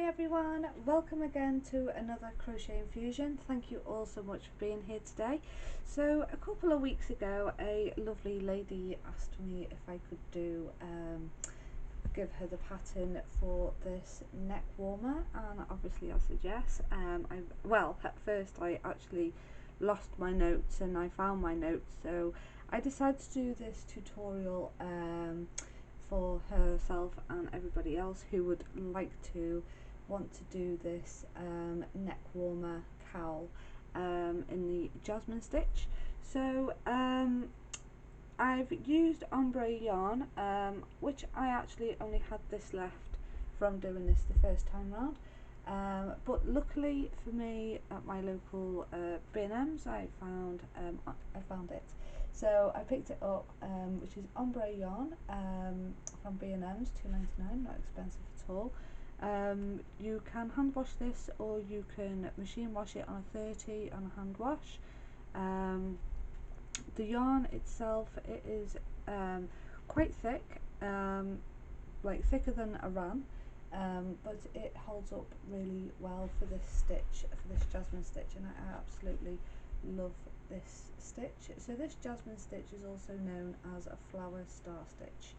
everyone, welcome again to another crochet infusion. Thank you all so much for being here today. So a couple of weeks ago a lovely lady asked me if I could do give her the pattern for this neck warmer, and obviously I said yes. At first I actually lost my notes and I found my notes, so I decided to do this tutorial for herself and everybody else who would want to do this neck warmer cowl in the Jasmine Stitch. So I've used Ombre Yarn, which I actually only had this left from doing this the first time round, but luckily for me at my local B&M's I found it. So I picked it up, which is Ombre Yarn from B&M's, $2.99, not expensive at all. You can hand wash this, or you can machine wash it on a 30 on a hand wash. The yarn itself, it is quite thick, like thicker than a ran, but it holds up really well for this stitch, for this Jasmine Stitch, and I absolutely love this stitch. So this Jasmine Stitch is also known as a flower star stitch,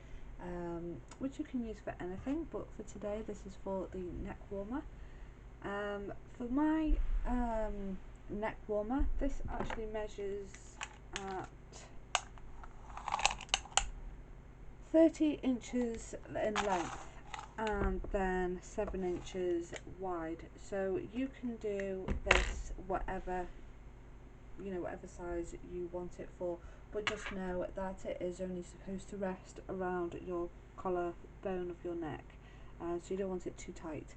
which you can use for anything, but for today this is for the neck warmer. For my neck warmer, this actually measures at 30 inches in length and then 7 inches wide, so you can do this whatever size you want it for, but just know that it is only supposed to rest around your collarbone of your neck, so you don't want it too tight.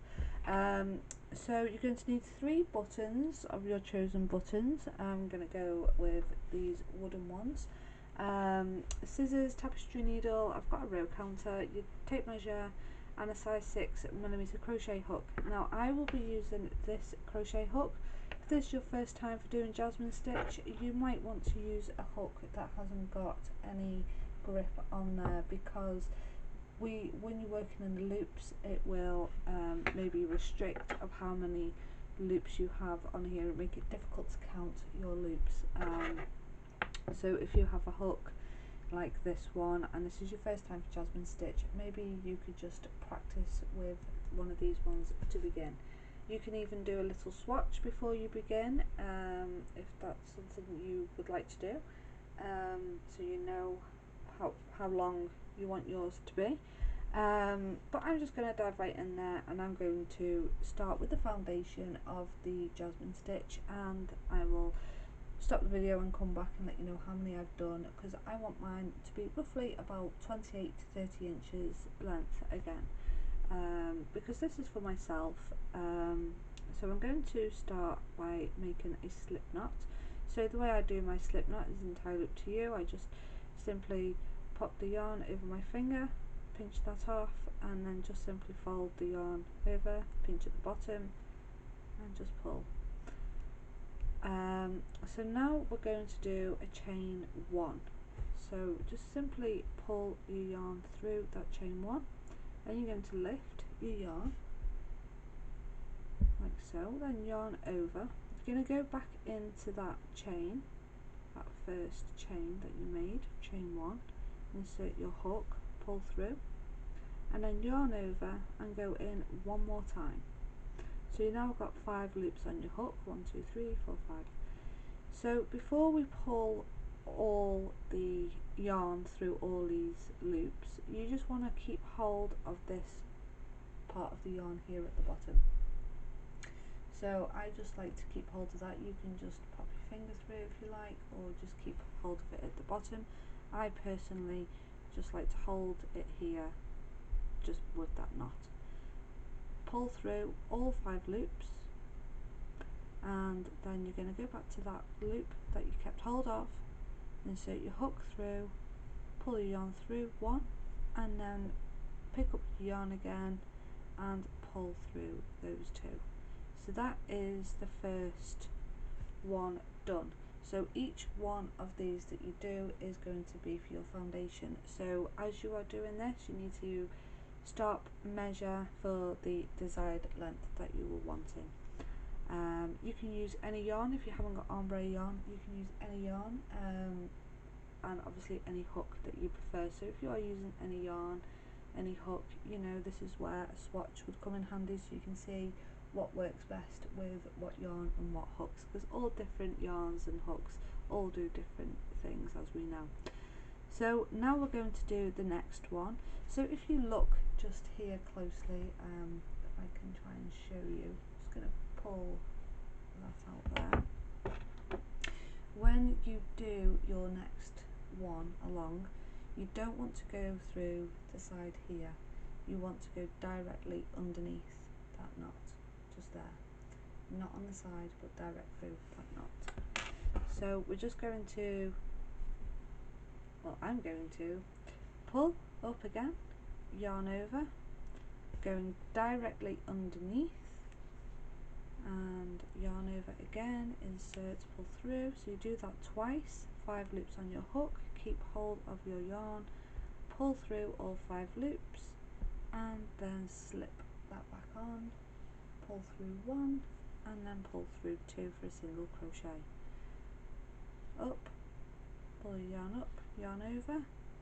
So you're going to need 3 buttons of your chosen buttons. I'm going to go with these wooden ones. Scissors, tapestry needle, I've got a row counter, your tape measure, and a size 6mm crochet hook. Now I will be using this crochet hook. If this is your first time for doing Jasmine Stitch, you might want to use a hook that hasn't got any grip on there, because when you're working in the loops, it will maybe restrict of how many loops you have on here and make it difficult to count your loops. So if you have a hook like this one and this is your first time for Jasmine Stitch, maybe you could just practice with one of these ones to begin. You can even do a little swatch before you begin, if that's something you would like to do, so you know how long you want yours to be. But I'm just going to dive right in there, and I'm going to start with the foundation of the Jasmine Stitch, and I will stop the video and come back and let you know how many I've done, because I want mine to be roughly about 28 to 30 inches length again, because this is for myself. So I'm going to start by making a slip knot. So the way I do my slip knot is entirely up to you. I just simply pop the yarn over my finger, pinch that off, and then just simply fold the yarn over, pinch at the bottom, and just pull. So now we're going to do a chain 1. So just simply pull your yarn through that chain 1, and you're going to lift your yarn like so, then yarn over. You're going to go back into that chain, that first chain that you made, chain 1, insert your hook, pull through, and then yarn over and go in one more time. So you now got 5 loops on your hook, 1, 2, 3, 4, 5. So before we pull all the yarn through all these loops, you just want to keep hold of this part of the yarn here at the bottom. So I just like to keep hold of that. You can just pop your finger through if you like, or just keep hold of it at the bottom. I personally just like to hold it here, just with that knot. Pull through all 5 loops, and then you're going to go back to that loop that you kept hold of, insert your hook through, pull your yarn through 1, and then pick up your yarn again and pull through those 2. So that is the first one done. So each one of these that you do is going to be for your foundation. So as you are doing this, you need to stop, measure for the desired length that you were wanting. You can use any yarn. If you haven't got ombre yarn, you can use any yarn, and obviously any hook that you prefer. So if you are using any yarn, any hook, you know, this is where a swatch would come in handy, so you can see what works best with what yarn and what hooks, because all different yarns and hooks all do different things, as we know. So now we're going to do the next one. So if you look just here closely, if I can try and show you, I'm just going to pull that out there. When you do your next one along, you don't want to go through the side here, you want to go directly underneath that knot, just there, not on the side but direct through that knot. So we're just going to, well, I'm going to pull up again, yarn over, going directly underneath, and yarn over again, insert, pull through. So you do that twice, 5 loops on your hook, keep hold of your yarn, pull through all 5 loops, and then slip that back on, pull through 1, and then pull through 2 for a single crochet. Up, pull your yarn up, yarn over,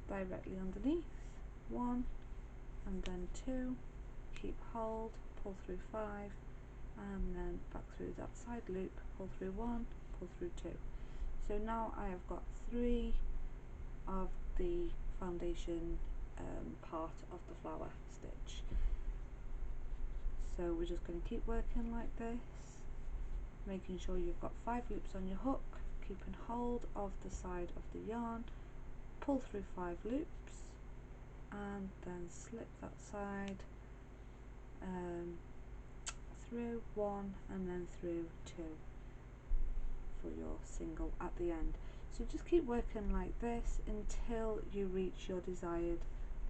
directly underneath, 1, and then 2, keep hold, pull through 5, and then back through that side loop, pull through 1, pull through 2. So now I have got 3 of the foundation part of the flower stitch. So we're just going to keep working like this, making sure you've got 5 loops on your hook, keeping hold of the side of the yarn, pull through 5 loops, and then slip that side through 1 and then through 2 for your single at the end. So just keep working like this until you reach your desired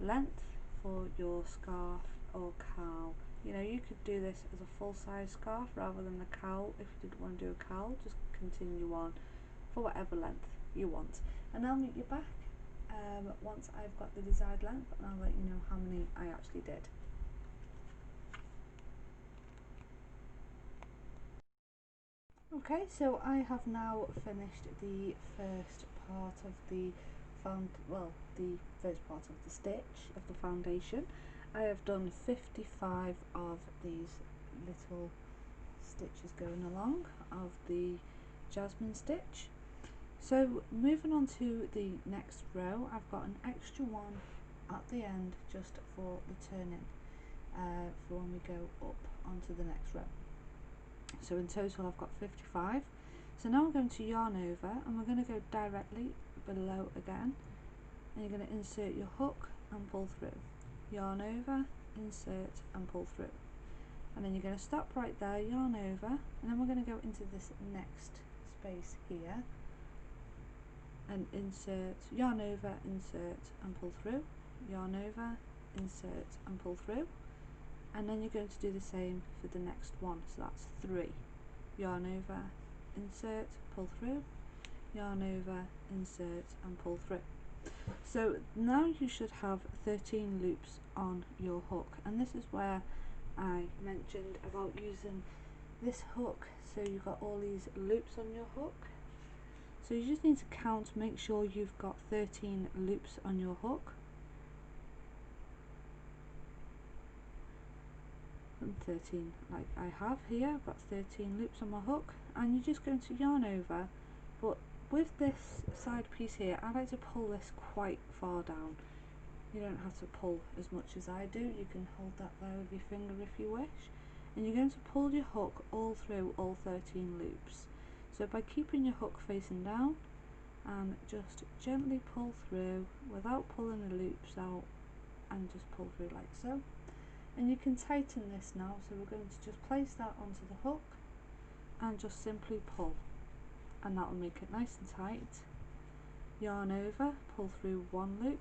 length for your scarf or cowl. You know, you could do this as a full-size scarf rather than a cowl. If you didn't want to do a cowl, just continue on for whatever length you want. And I'll meet you back once I've got the desired length, and I'll let you know how many I actually did. Okay, so I have now finished the first part of the first part of the stitch of the foundation. I have done 55 of these little stitches going along of the Jasmine Stitch. So moving on to the next row, I've got an extra one at the end just for the turning, for when we go up onto the next row. So in total I've got 55. So now I'm going to yarn over, and we're going to go directly below again, and you're going to insert your hook and pull through, yarn over, insert and pull through, and then you're going to stop right there, yarn over, and then we're going to go into this next space here and insert, yarn over, insert and pull through, yarn over, insert and pull through, and then you're going to do the same for the next one. So that's 3, yarn over, insert, pull through, yarn over, insert and pull through. So now you should have 13 loops on your hook, and this is where I mentioned about using this hook. So you've got all these loops on your hook, so you just need to count, make sure you've got 13 loops on your hook. And 13 like I have here, I've got 13 loops on my hook, and you're just going to yarn over, but with this side piece here I like to pull this quite far down. You don't have to pull as much as I do, you can hold that there with your finger if you wish, and you're going to pull your hook all through all 13 loops. So by keeping your hook facing down and just gently pull through without pulling the loops out, and just pull through like so. And you can tighten this now, so we're going to just place that onto the hook and just simply pull, and that will make it nice and tight. Yarn over, pull through 1 loop,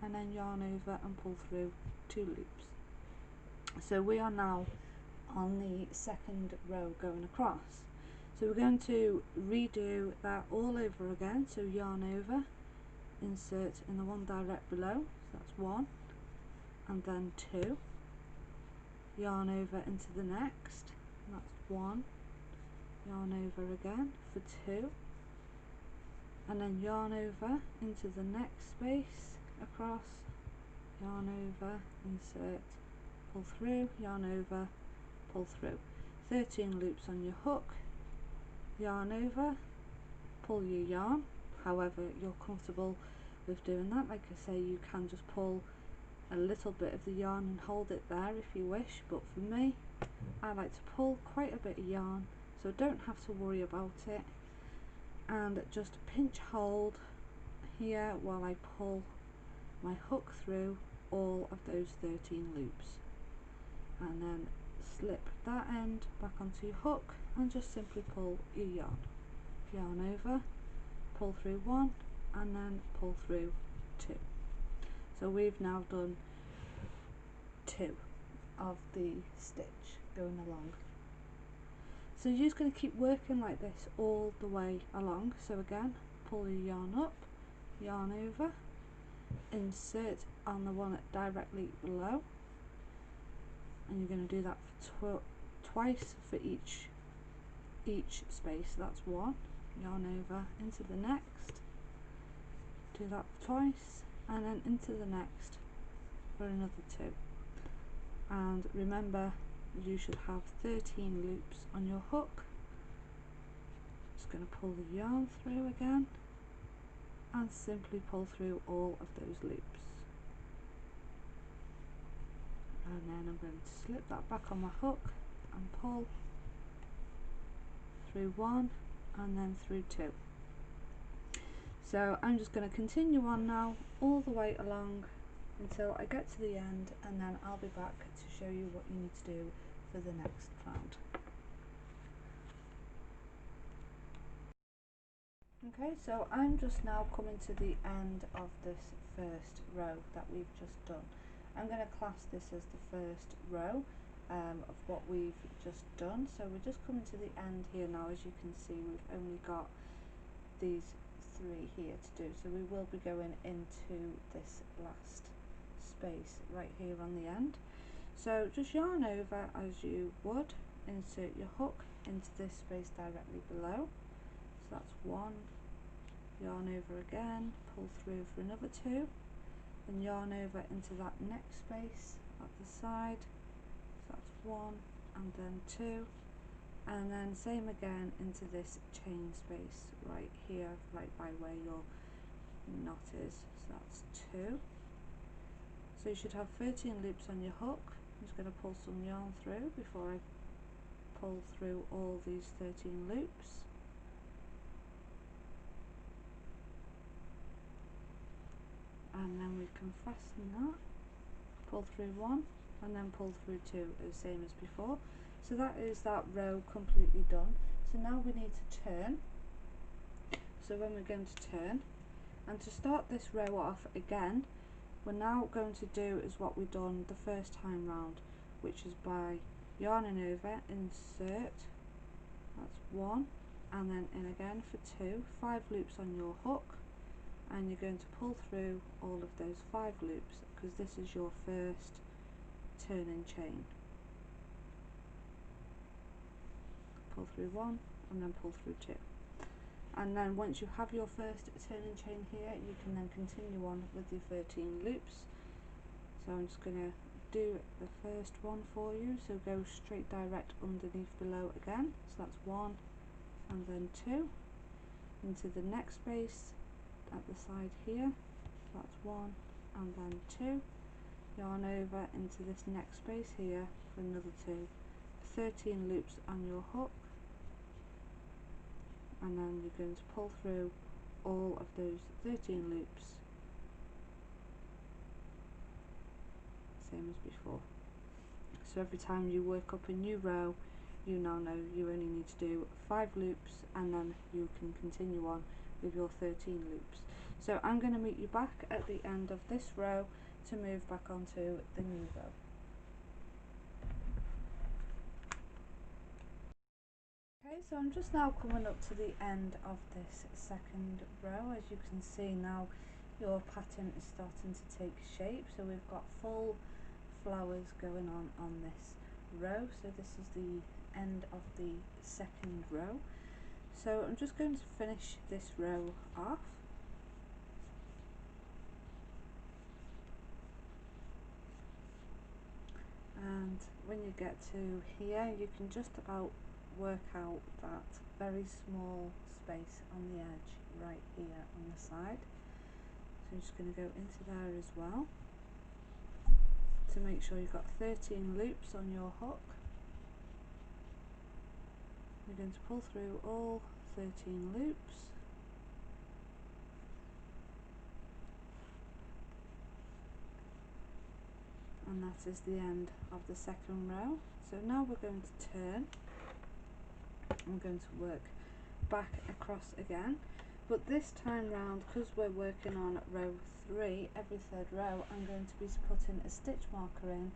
and then yarn over and pull through 2 loops. So we are now on the second row going across. So we're going to redo that all over again. So yarn over, insert in the one direct below, so that's 1, and then 2, yarn over into the next, and that's 1, yarn over again for 2, and then yarn over into the next space, across, yarn over, insert, pull through, yarn over, pull through, 13 loops on your hook, yarn over, pull your yarn, however you're comfortable with doing that. Like I say, you can just pull a little bit of the yarn and hold it there if you wish, but for me, I like to pull quite a bit of yarn, so don't have to worry about it, and just pinch hold here while I pull my hook through all of those 13 loops, and then slip that end back onto your hook and just simply pull your yarn, yarn over, pull through 1, and then pull through 2. So we've now done 2 of the stitch going along. So you're just going to keep working like this all the way along. So again, pull your yarn up, yarn over, insert on the one directly below, and you're going to do that for twice for each space. That's 1, yarn over into the next, do that twice, and then into the next for another 2. And remember, you should have 13 loops on your hook. Just going to pull the yarn through again and simply pull through all of those loops, and then I'm going to slip that back on my hook and pull through 1 and then through 2. So I'm just going to continue on now all the way along until I get to the end, and then I'll be back to show you what you need to do for the next round. Okay, so I'm just now coming to the end of this first row that we've just done. I'm going to class this as the first row of what we've just done. So we're just coming to the end here now. As you can see, we've only got these 3 here to do, so we will be going into this last space right here on the end. So just yarn over as you would, insert your hook into this space directly below, so that's 1, yarn over again, pull through for another 2, and yarn over into that next space at the side, so that's 1 and then 2, and then same again into this chain space right here, right by where your knot is, so that's 2. So you should have 13 loops on your hook. I'm just going to pull some yarn through before I pull through all these 13 loops. And then we can fasten that, pull through 1 and then pull through 2, the same as before. So that is that row completely done. So now we need to turn. So when we're going to turn, and to start this row off again, we're now going to do is what we've done the first time round, which is by yarning over, insert, that's 1, and then in again for 2, 5 loops on your hook, and you're going to pull through all of those 5 loops because this is your first turning chain. Pull through 1 and then pull through 2. And then once you have your first turning chain here, you can then continue on with your 13 loops. So I'm just going to do the first one for you, so go straight direct underneath below again, so that's 1 and then 2, into the next space at the side here, so that's 1 and then 2, yarn over into this next space here for another 2, 13 loops on your hook, and then you're going to pull through all of those 13 loops, same as before. So every time you work up a new row, you now know you only need to do 5 loops and then you can continue on with your 13 loops. So I'm going to meet you back at the end of this row to move back onto the new row. Okay, so I'm just now coming up to the end of this second row. As you can see now, your pattern is starting to take shape. So we've got full flowers going on this row. So this is the end of the second row. So I'm just going to finish this row off. And when you get to here, you can just about work out that very small space on the edge right here on the side. So I'm just going to go into there as well to make sure you've got 13 loops on your hook. You're going to pull through all 13 loops, and that is the end of the second row. So now we're going to turn. I'm going to work back across again, but this time round, because we're working on row 3, every third row I'm going to be putting a stitch marker in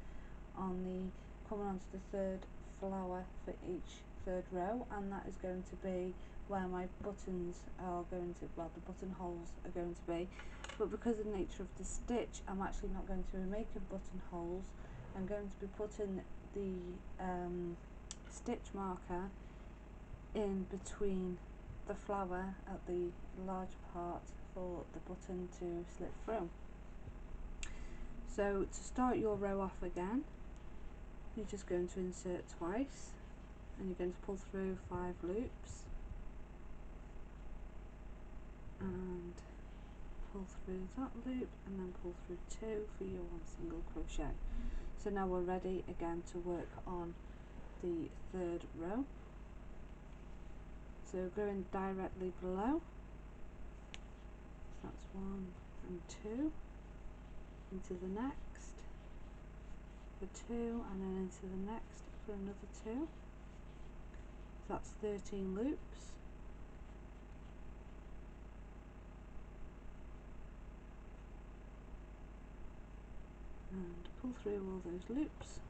on the coming onto the third flower for each third row, and that is going to be where my buttons are going to, well, the buttonholes are going to be. But because of the nature of the stitch, I'm actually not going to be making buttonholes. I'm going to be putting the stitch marker in between the flower at the large part for the button to slip through. So to start your row off again, you're just going to insert twice, and you're going to pull through 5 loops and pull through that loop, and then pull through 2 for your 1 single crochet. So now we're ready again to work on the third row. So going directly below, so that's 1 and 2, into the next for 2, and then into the next for another 2. So that's 13 loops. And pull through all those loops.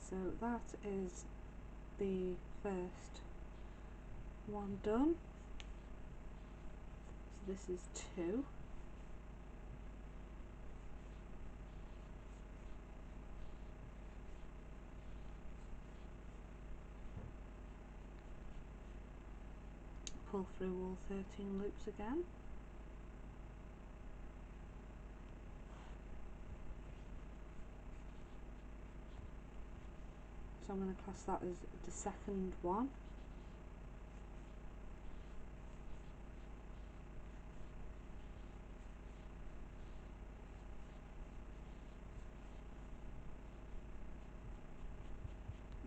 So that is the first one done. So this is 2. Pull through all 13 loops again. So I'm going to class that as the second one.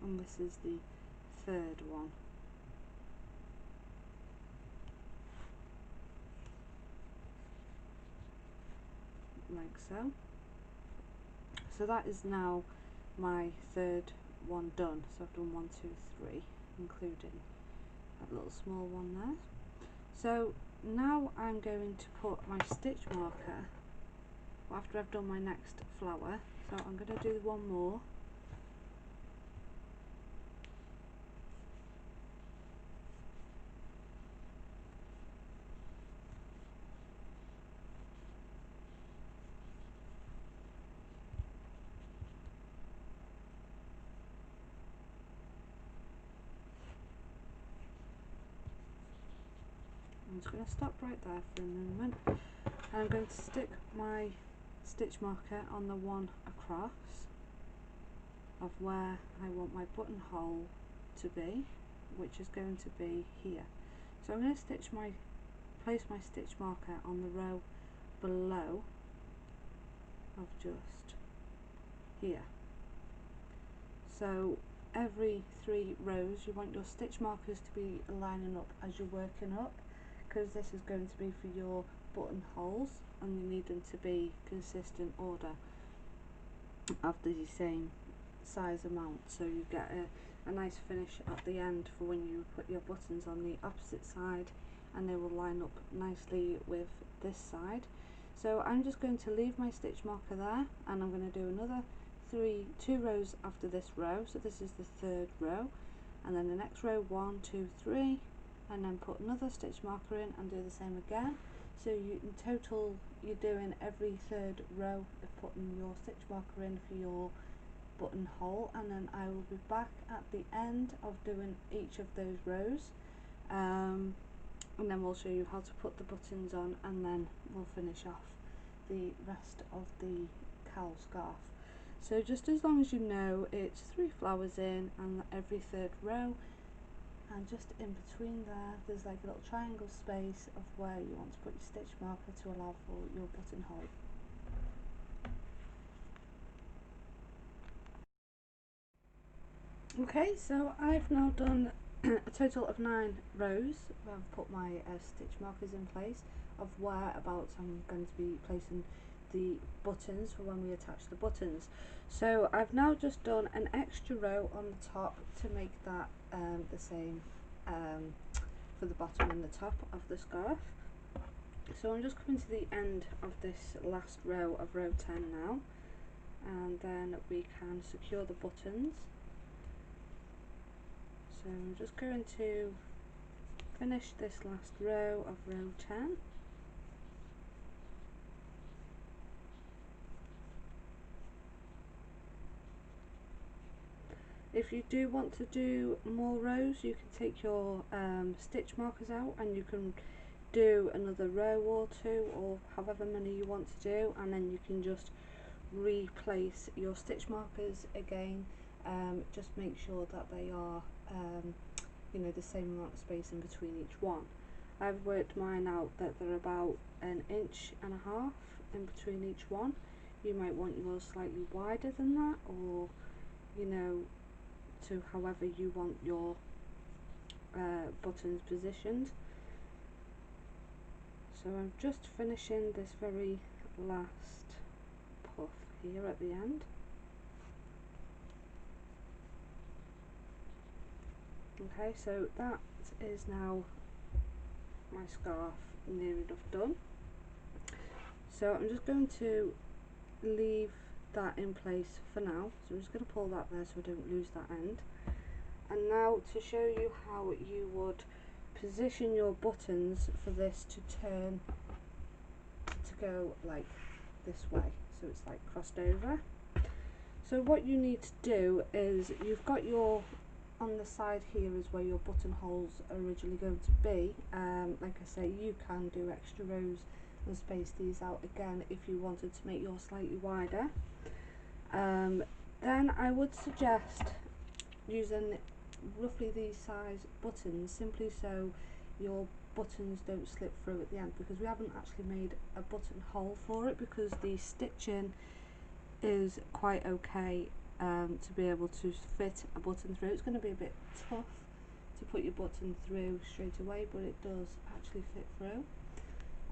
And this is the third one. Like so. So that is now my third one done. So I've done 1, 2, 3, including that little small one there. So now I'm going to put my stitch marker after I've done my next flower. So I'm going to do one more. I'm just going to stop right there for a moment, and I'm going to stick my stitch marker on the one across of where I want my buttonhole to be, which is going to be here. So I'm going to place my stitch marker on the row below of just here. So every 3 rows you want your stitch markers to be lining up as you're working up, because this is going to be for your buttonholes and you need them to be consistent order of the same size amount, so you get a nice finish at the end for when you put your buttons on the opposite side, and they will line up nicely with this side. So I'm just going to leave my stitch marker there, and I'm going to do another 2 rows after this row. So this is the third row. and then the next row 1, 2, 3, and then put another stitch marker in and do the same again. So you, in total you're doing every third row of putting your stitch marker in for your buttonhole, and then I will be back at the end of doing each of those rows, and then we'll show you how to put the buttons on, and then we'll finish off the rest of the cowl scarf. So just as long as you know, it's 3 flowers in and every third row, and just in between there's like a little triangle space of where you want to put your stitch marker to allow for your buttonhole. Okay, so I've now done a total of 9 rows. I've put my stitch markers in place of whereabouts I'm going to be placing the buttons for when we attach the buttons. So I've now just done an extra row on the top to make that the same for the bottom and the top of the scarf. So I'm just coming to the end of this last row of row 10 now, and then we can secure the buttons. So I'm just going to finish this last row of row 10. If you do want to do more rows, you can take your stitch markers out and you can do another row or 2 or however many you want to do, and then you can just replace your stitch markers again. Just make sure that they are you know, the same amount of space in between each one. I've worked mine out that they're about 1.5 inches in between each one. You might want yours slightly wider than that, or you know, to however you want your buttons positioned. So I'm just finishing this very last puff here at the end. Okay, so that is now my scarf near enough done. So I'm just going to leave that in place for now. So I'm just going to pull that there so I don't lose that end. And now to show you how you would position your buttons for this to turn to go like this way, so it's like crossed over. So what you need to do is, you've got your, on the side here is where your buttonholes are originally going to be. Like I say, you can do extra rows and space these out again if you wanted to make yours slightly wider. Then I would suggest using roughly these size buttons, simply so your buttons don't slip through at the end, because we haven't actually made a buttonhole for it, because the stitching is quite okay to be able to fit a button through. It's going to be a bit tough to put your button through straight away, but it does actually fit through,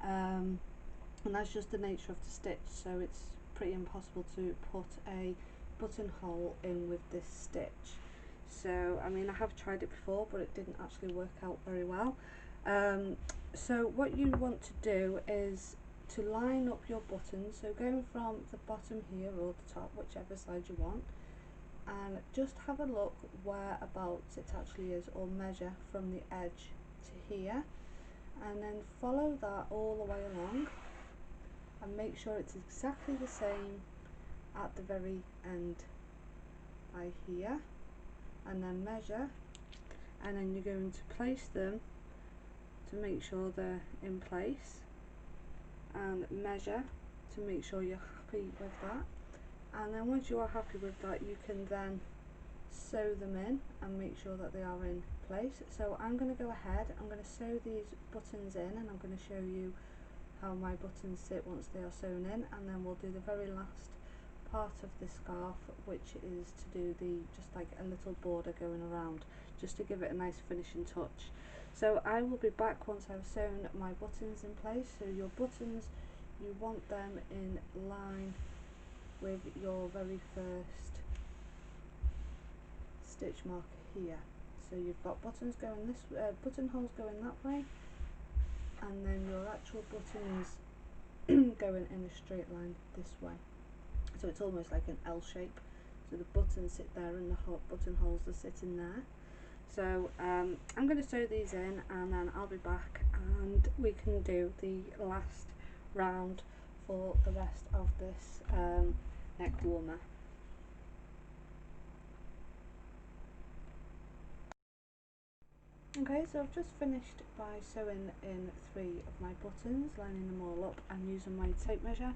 and that's just the nature of the stitch, so it's pretty impossible to put a buttonhole in with this stitch. So I mean, I have tried it before, but it didn't actually work out very well. So what you want to do is to line up your buttons, so going from the bottom here or the top, whichever side you want, and just have a look whereabouts it actually is, or measure from the edge to here, and then follow that all the way along and make sure it's exactly the same at the very end by here, and then measure, and then you're going to place them to make sure they're in place, and measure to make sure you're happy with that. And then once you are happy with that, you can then sew them in and make sure that they are in place. So I'm going to go ahead, I'm going to sew these buttons in, and I'm going to show you how my buttons sit once they are sewn in, and then we'll do the very last part of the scarf, which is to do the, just like a little border going around, just to give it a nice finishing touch. So I will be back once I've sewn my buttons in place. So your buttons, you want them in line with your very first stitch marker here. So you've got buttons going this buttonholes going that way, and then your actual buttons going in a straight line this way. So it's almost like an L shape. So the buttons sit there and the buttonholes are sitting there. So I'm going to sew these in, and then I'll be back and we can do the last round for the rest of this neck warmer. Okay, so I've just finished by sewing in 3 of my buttons, lining them all up and using my tape measure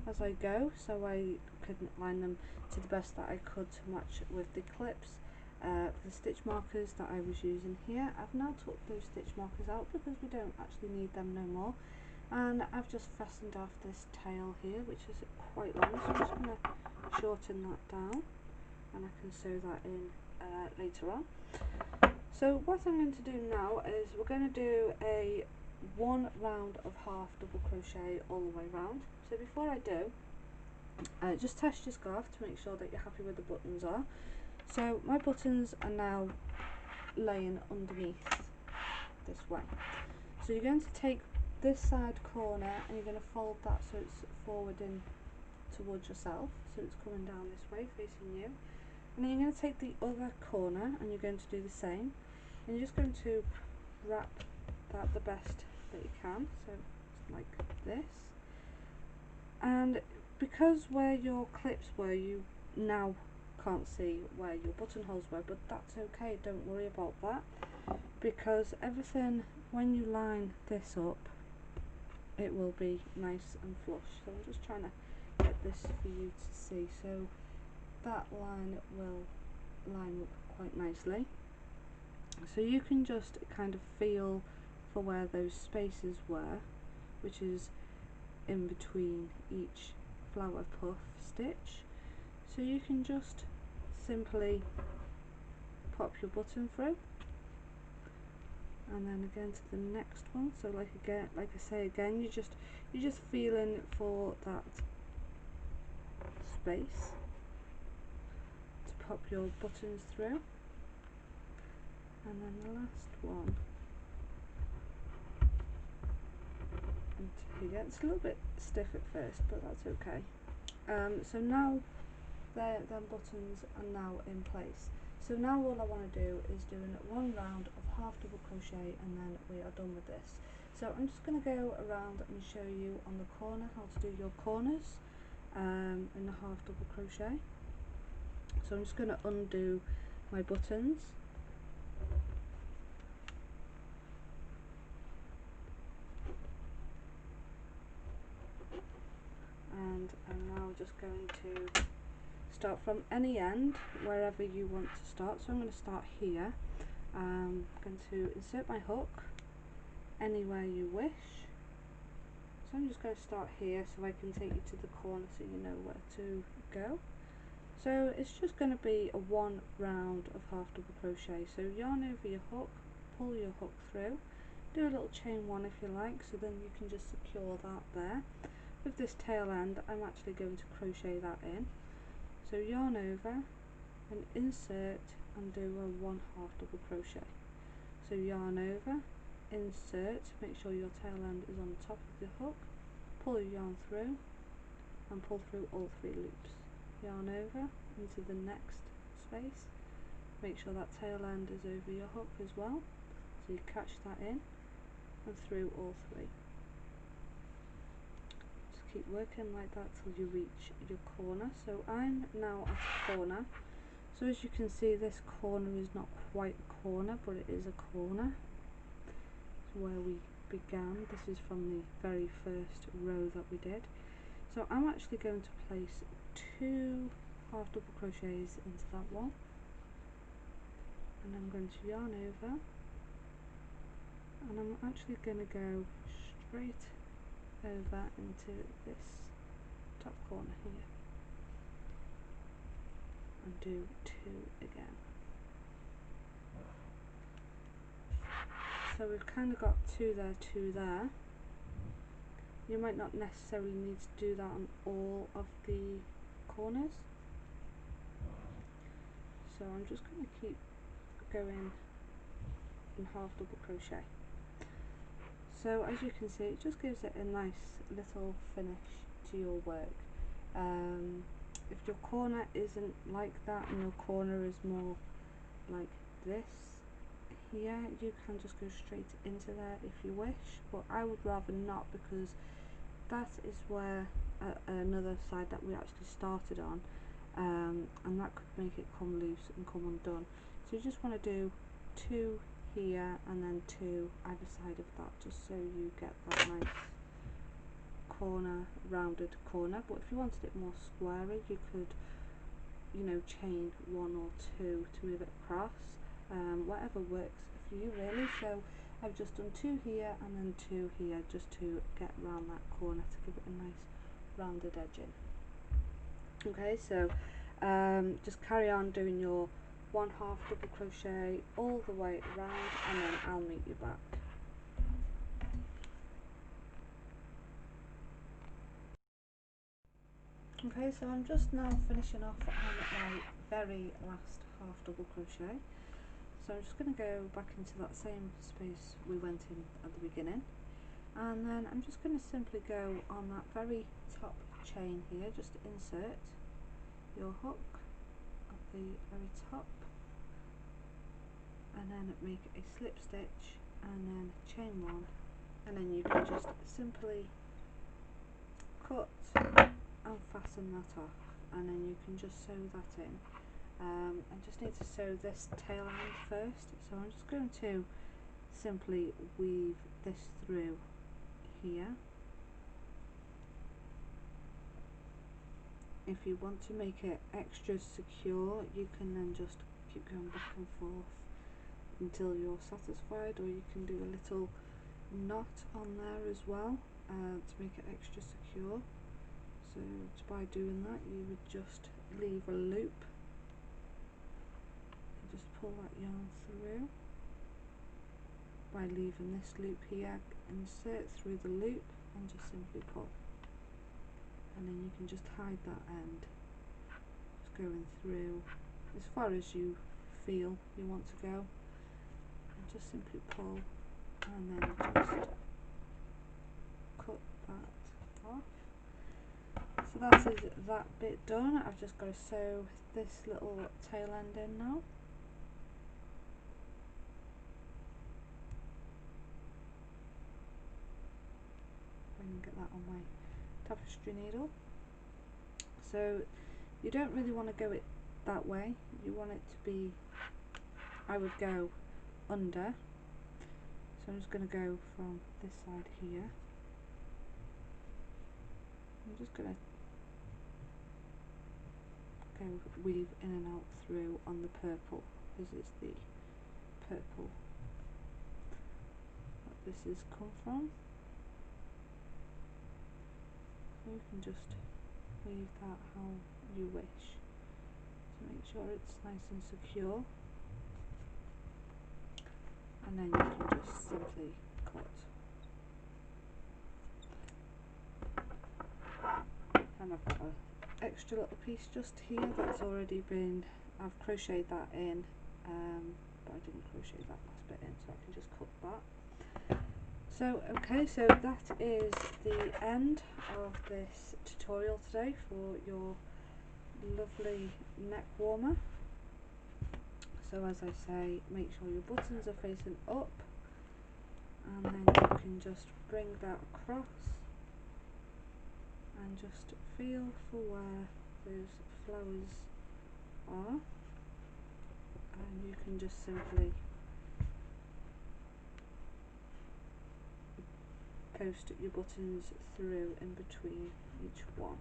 as I go, so I could line them to the best that I could to match with the clips. The stitch markers that I was using here, I've now took those stitch markers out because we don't actually need them no more, and I've just fastened off this tail here, which is quite long, so I'm just going to shorten that down and I can sew that in later on. So what I'm going to do now is we're going to do a 1 round of half double crochet all the way round. So before I do, just test your scarf to make sure that you're happy where the buttons are. So my buttons are now laying underneath this way. So you're going to take this side corner and you're going to fold that so it's forward in towards yourself, so it's coming down this way facing you. And then you're going to take the other corner and you're going to do the same, and you're just going to wrap that the best that you can, so like this. And because where your clips were, you now can't see where your buttonholes were, but that's okay, don't worry about that, because everything, when you line this up, it will be nice and flush. So I'm just trying to get this for you to see. So that line will line up quite nicely, so you can just kind of feel for where those spaces were, which is in between each flower puff stitch. So you can just simply pop your button through and then again to the next one. So like I say again, you're just feeling for that space to pop your buttons through, and then the last one until you get, it's a little bit stiff at first, but that's okay. So now them buttons are now in place. So now all I want to do is doing 1 round of half double crochet and then we are done with this. So I'm just going to go around and show you on the corner how to do your corners in the half double crochet. So I'm just going to undo my buttons, and I'm now just going to start from any end wherever you want to start. So I'm going to start here. I'm going to insert my hook anywhere you wish. So I'm just going to start here so I can take you to the corner so you know where to go. So it's just going to be a 1 round of half double crochet. So yarn over your hook, pull your hook through, do a little chain 1 if you like, so then you can just secure that there. With this tail end, I'm actually going to crochet that in. So yarn over and insert and do a 1 half double crochet. So yarn over, insert, make sure your tail end is on the top of the hook, pull your yarn through and pull through all 3 loops. Yarn over into the next space, make sure that tail end is over your hook as well, so you catch that in and through all 3. Keep working like that till you reach your corner. So I'm now at a corner, so as you can see this corner is not quite a corner, but it is a corner. It's where we began. This is from the very first row that we did. So I'm actually going to place 2 half double crochets into that one, and I'm going to yarn over, and I'm actually going to go straight over into this top corner here and do 2 again. So we've kind of got 2 there, 2 there. You might not necessarily need to do that on all of the corners, so I'm just going to keep going in half double crochet. So as you can see, it just gives it a nice little finish to your work. If your corner isn't like that and your corner is more like this, here, you can just go straight into there if you wish, but I would rather not, because that is where another side that we actually started on, and that could make it come loose and come undone. So you just want to do 2 here and then 2 either side of that, just so you get that nice corner, rounded corner. But if you wanted it more squarey, you could, you know, chain 1 or 2 to move it across, whatever works for you really. So I've just done 2 here and then 2 here, just to get around that corner to give it a nice rounded edging. Okay, so just carry on doing your 1/2 double crochet all the way around, and then I'll meet you back. Okay, so I'm just now finishing off on my very last 1/2 double crochet. So I'm just going to go back into that same space we went in at the beginning, and then I'm just going to simply go on that very top chain here, just insert your hook at the very top, and then make a slip stitch and then chain 1, and then you can just simply cut and fasten that off, and then you can just sew that in. I just need to sew this tail end first, so I'm just going to simply weave this through here. If you want to make it extra secure, you can then just keep going back and forth until you're satisfied, or you can do a little knot on there as well to make it extra secure. So by doing that, you would just leave a loop and just pull that yarn through. By leaving this loop here, insert through the loop and just simply pull, and then you can just hide that end, just going through as far as you feel you want to go, and just simply pull, and then just cut that off. So that is that bit done. I've just got to sew this little tail end in now. I can get that on my tapestry needle. So you don't really want to go it that way, you want it to be, I would go under. So I'm just going to go from this side here. I'm just going to go weave in and out through on the purple, because it's the purple that this has come from. So you can just weave that how you wish to make sure it's nice and secure, and then you can just simply cut. And I've got an extra little piece just here that's already been, I've crocheted that in, but I didn't crochet that last bit in, so I can just cut that. So okay, so that is the end of this tutorial today for your lovely neck warmer. So as I say, make sure your buttons are facing up, and then you can just bring that across and just feel for where those flowers are, and you can just simply post your buttons through in between each one.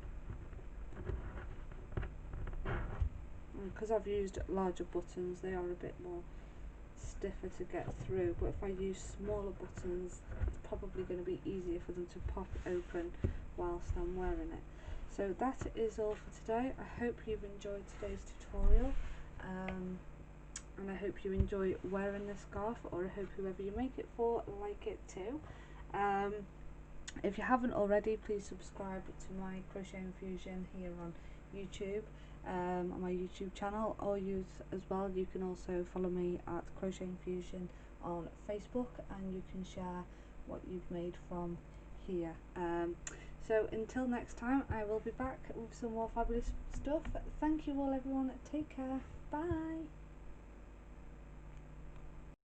Because I've used larger buttons, they are a bit more stiffer to get through, but if I use smaller buttons, it's probably going to be easier for them to pop open whilst I'm wearing it. So that is all for today. I hope you've enjoyed today's tutorial, and I hope you enjoy wearing this scarf, or I hope whoever you make it for like it too. If you haven't already, please subscribe to my Crochet Infusion here on YouTube, on my YouTube channel, or you can also follow me at Crochet Infusion on Facebook, and you can share what you've made from here. So until next time, I will be back with some more fabulous stuff. Thank you all everyone, take care, bye.